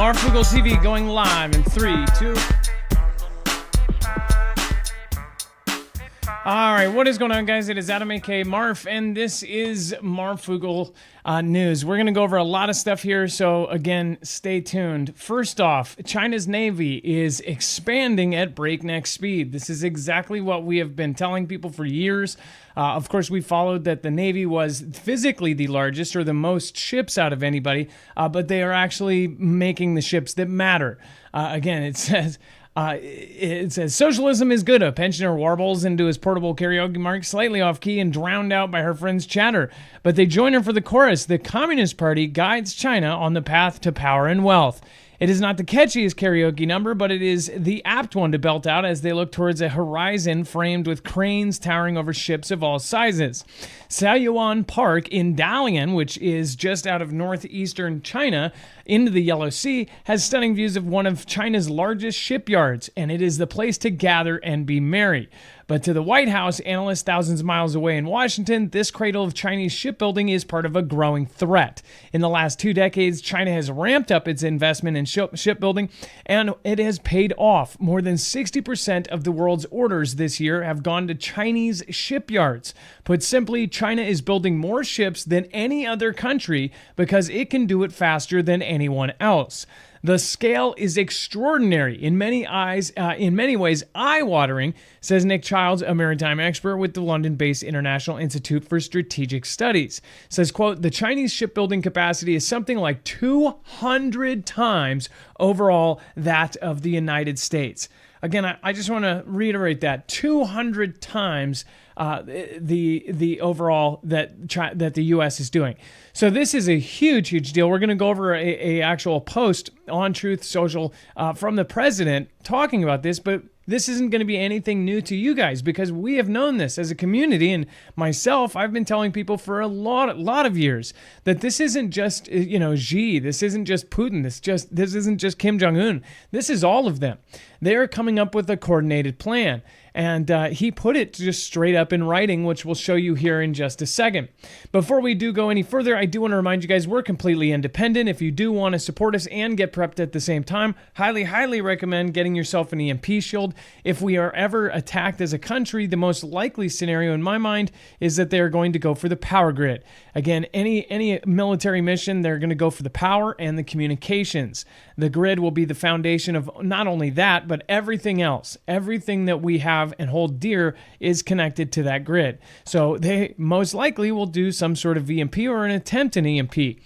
Marfoogle TV going live in 3, 2. All right, what is going on, guys? It is Adam, aka Marf, and this is Marfoogle News. We're going to go over a lot of stuff here, so again, stay tuned. First off, China's Navy is expanding at breakneck speed. This is exactly what we have been telling people for years. Of course, we followed that the Navy was physically the largest or the most ships out of anybody, but they are actually making the ships that matter. Again, it says socialism is good. A pensioner warbles into his portable karaoke mic, slightly off key and drowned out by her friend's chatter. But they join her for the chorus. The Communist Party guides China on the path to power and wealth. It is not the catchiest karaoke number, but it is the apt one to belt out as they look towards a horizon framed with cranes towering over ships of all sizes. Saoyuan Park in Dalian, which is just out of northeastern China into the Yellow Sea, has stunning views of one of China's largest shipyards, and it is the place to gather and be merry. But to the White House, analysts thousands of miles away in Washington, this cradle of Chinese shipbuilding is part of a growing threat. In the last 2 decades, China has ramped up its investment in shipbuilding, and it has paid off. More than 60% of the world's orders this year have gone to Chinese shipyards. Put simply, China is building more ships than any other country because it can do it faster than anyone else. The scale is extraordinary, in many ways eye-watering, says Nick Childs, a maritime expert with the London-based International Institute for Strategic Studies. Says, quote, the Chinese shipbuilding capacity is something like 200 times overall that of the United States. Again, I just want to reiterate that 200 times the overall that the U.S. is doing. So this is a huge deal. We're going to go over a actual post on Truth Social from the president talking about this, but this isn't going to be anything new to you guys because we have known this as a community, and myself, I've been telling people for a lot of years that this isn't just Xi, this isn't just Putin, this isn't just Kim Jong-un. This is all of them. They're coming up with a coordinated plan. And he put it just straight up in writing, which we'll show you here in just a second. Before we do go any further, I do want to remind you guys we're completely independent. If you do want to support us and get prepped at the same time, highly recommend getting yourself an EMP shield. If we are ever attacked as a country, the most likely scenario in my mind is that they're going to go for the power grid. Again, any military mission, they're going to go for the power and the communications. The grid will be the foundation of not only that, but everything else. Everything that we have and hold dear is connected to that grid. So they most likely will do some sort of EMP or an attempt an EMP.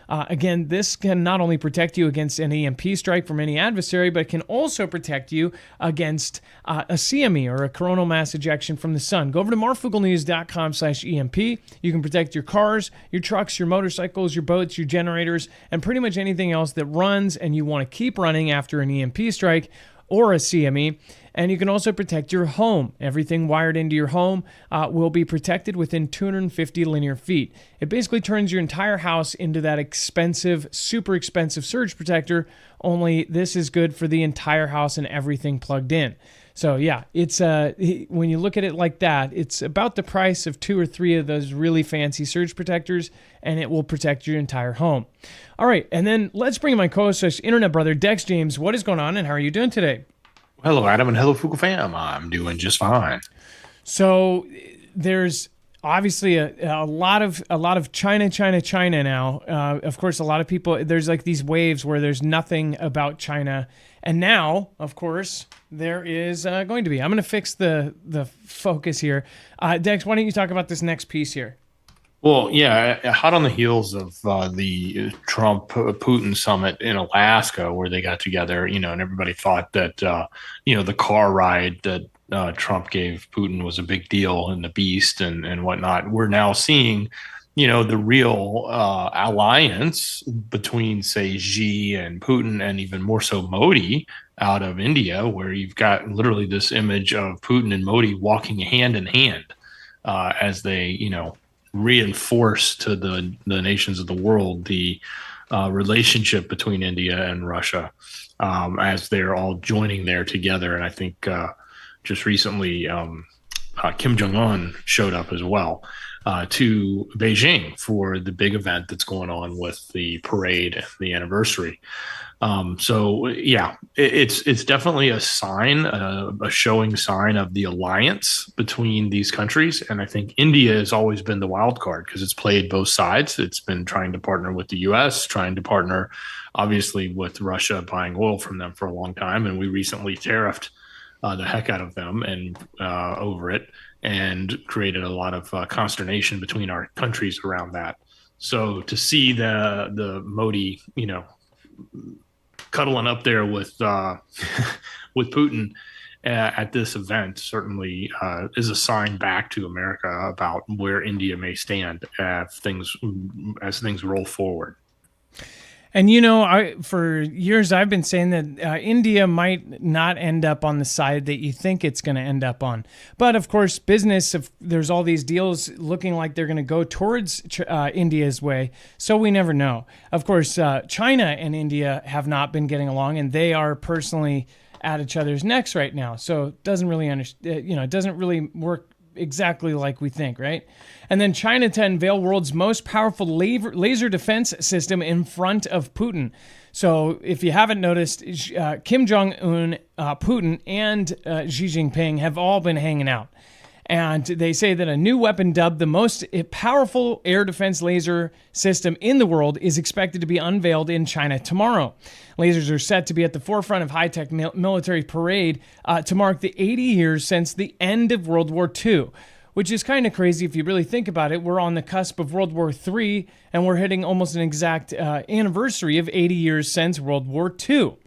Again, this can not only protect you against an EMP strike from any adversary, but it can also protect you against a CME or a coronal mass ejection from the sun. Go over to marfooglenews.com/EMP. You can protect your cars, your trucks, your motorcycles, your boats, your generators, and pretty much anything else that runs and you want to keep running after an EMP strike or a CME. And you can also protect your home. Everything wired into your home will be protected within 250 linear feet. It basically turns your entire house into that expensive, super expensive surge protector, only this is good for the entire house and everything plugged in. So yeah, it's when you look at it like that, it's about the price of 2 or 3 of those really fancy surge protectors, and it will protect your entire home. All right, and then let's bring in my co-host, internet brother, Dex James. What is going on, and how are you doing today? Hello, Adam, and hello, Foogle fam. I'm doing just fine. So there's obviously a lot of China now. Of course, a lot of people, there's like these waves where there's nothing about China. And now, of course, there is going to be. I'm going to fix the focus here. Dex, why don't you talk about this next piece here? Well, yeah, hot on the heels of the Trump-Putin summit in Alaska where they got together, and everybody thought that, the car ride that Trump gave Putin was a big deal and the beast and whatnot. We're now seeing, the real alliance between, say, Xi and Putin and even more so Modi out of India, where you've got literally this image of Putin and Modi walking hand in hand as they, reinforce to the nations of the world the relationship between India and Russia as they're all joining there together. And I think just recently Kim Jong-un showed up as well. to Beijing for the big event that's going on with the parade, the anniversary. So yeah, it's definitely a sign, a showing sign of the alliance between these countries. And I think India has always been the wild card because it's played both sides. It's been trying to partner with the U.S., trying to partner, obviously, with Russia, buying oil from them for a long time. And we recently tariffed the heck out of them and over it, and created a lot of consternation between our countries around that. So to see the Modi, cuddling up there with with Putin at this event certainly is a sign back to America about where India may stand as things roll forward. And for years I've been saying that India might not end up on the side that you think it's going to end up on. But of course, there's all these deals looking like they're going to go towards India's way. So we never know. Of course, China and India have not been getting along, and they are personally at each other's necks right now. So it doesn't really it doesn't really work exactly like we think, right? And then China to unveil world's most powerful laser defense system in front of Putin. So if you haven't noticed, Kim Jong-un, Putin, and Xi Jinping have all been hanging out. And they say that a new weapon dubbed the most powerful air defense laser system in the world is expected to be unveiled in China tomorrow. Lasers are set to be at the forefront of high-tech military parade to mark the 80 years since the end of World War II, which is kind of crazy if you really think about it. We're on the cusp of World War III, and we're hitting almost an exact anniversary of 80 years since World War II.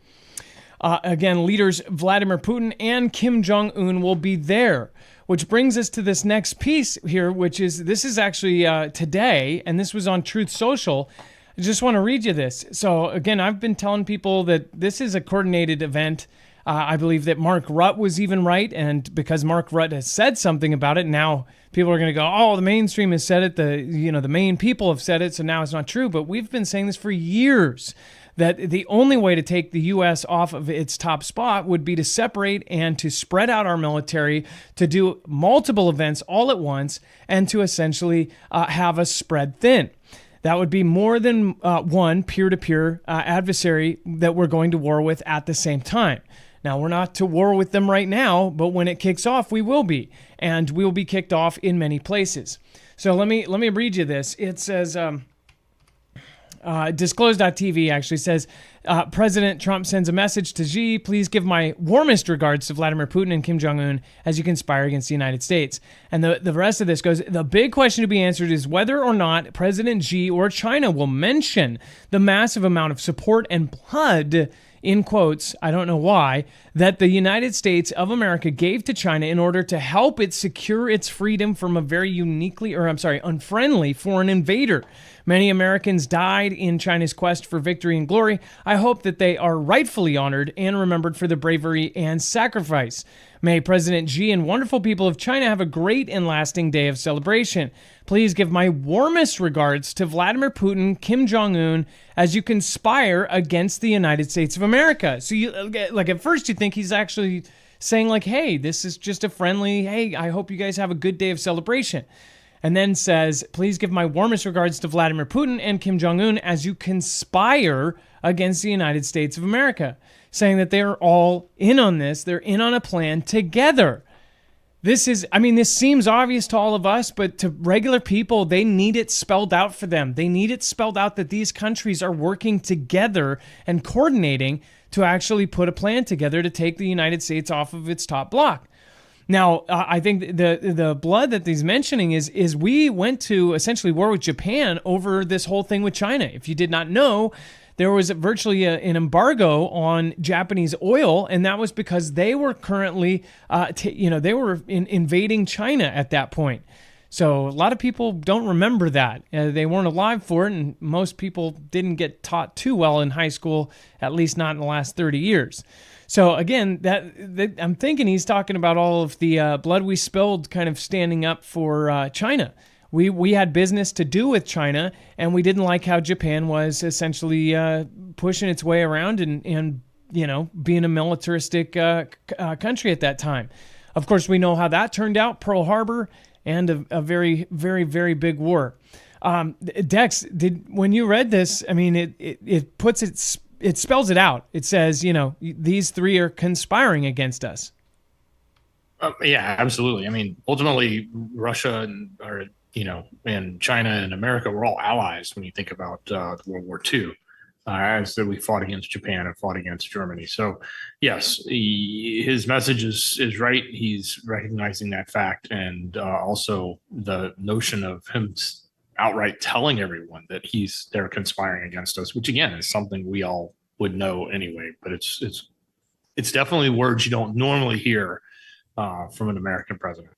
Again, leaders Vladimir Putin and Kim Jong-un will be there. Which brings us to this next piece here, this is actually today, and this was on Truth Social. I just want to read you this. So again, I've been telling people that this is a coordinated event. I believe that Mark Rutte was even right, and because Mark Rutte has said something about it, now people are going to go, oh, the mainstream has said it, the main people have said it, so now it's not true. But we've been saying this for years, that the only way to take the U.S. off of its top spot would be to separate and to spread out our military, to do multiple events all at once, and to essentially have us spread thin. That would be more than one peer-to-peer adversary that we're going to war with at the same time. Now, we're not to war with them right now, but when it kicks off, we will be. And we will be kicked off in many places. So let me read you this. It says... Disclose.tv actually says, President Trump sends a message to Xi, please give my warmest regards to Vladimir Putin and Kim Jong-un as you conspire against the United States. And the rest of this goes, the big question to be answered is whether or not President Xi or China will mention the massive amount of support and blood, in quotes, I don't know why, that the United States of America gave to China in order to help it secure its freedom from a very unfriendly foreign invader. Many Americans died in China's quest for victory and glory. I hope that they are rightfully honored and remembered for the bravery and sacrifice. May President Xi and wonderful people of China have a great and lasting day of celebration. Please give my warmest regards to Vladimir Putin, Kim Jong-un, as you conspire against the United States of America. So at first you think he's actually saying hey, this is just a friendly, hey, I hope you guys have a good day of celebration. And then says, please give my warmest regards to Vladimir Putin and Kim Jong-un as you conspire against the United States of America, saying that they're all in on this. They're in on a plan together. This seems obvious to all of us, but to regular people, they need it spelled out for them. They need it spelled out that these countries are working together and coordinating to actually put a plan together to take the United States off of its top block. Now, I think the blood that he's mentioning is we went to essentially war with Japan over this whole thing with China. If you did not know, there was virtually an embargo on Japanese oil, and that was because they were currently, invading China at that point. So a lot of people don't remember that. They weren't alive for it, and most people didn't get taught too well in high school, at least not in the last 30 years. So again, that I'm thinking he's talking about all of the blood we spilled kind of standing up for China. We had business to do with China, and we didn't like how Japan was essentially pushing its way around and being a militaristic country at that time. Of course, we know how that turned out, Pearl Harbor, and a very, very, very big war. Dex, when you read this, I mean, it puts it spells it out. It says, these three are conspiring against us. Yeah, absolutely. I mean, ultimately, Russia and China and America were all allies when you think about World War II. As that we fought against Japan and fought against Germany. So, yes, his message is right. He's recognizing that fact, and also the notion of him outright telling everyone that they're conspiring against us, which again is something we all would know anyway. But it's definitely words you don't normally hear from an American president.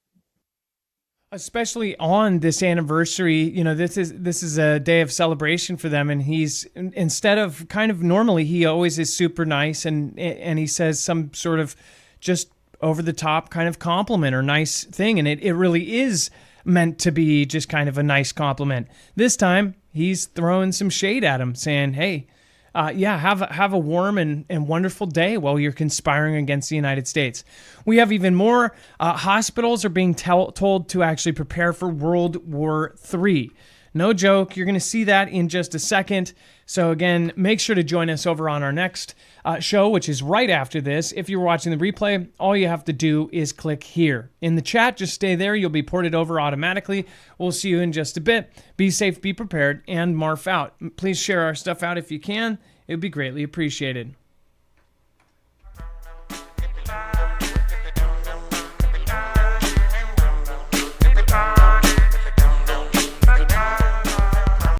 Especially on this anniversary, this is a day of celebration for them, and he's, instead of kind of normally, he always is super nice and he says some sort of just over the top kind of compliment or nice thing, and it really is meant to be just kind of a nice compliment. This time he's throwing some shade at him, saying, "Hey, have a warm and wonderful day while you're conspiring against the United States." We have even more. Hospitals are being told to actually prepare for World War III. No joke. You're going to see that in just a second. So again, make sure to join us over on our next show, which is right after this. If you're watching the replay, all you have to do is click here. In the chat, just stay there. You'll be ported over automatically. We'll see you in just a bit. Be safe, be prepared, and Marf out. Please share our stuff out if you can. It would be greatly appreciated.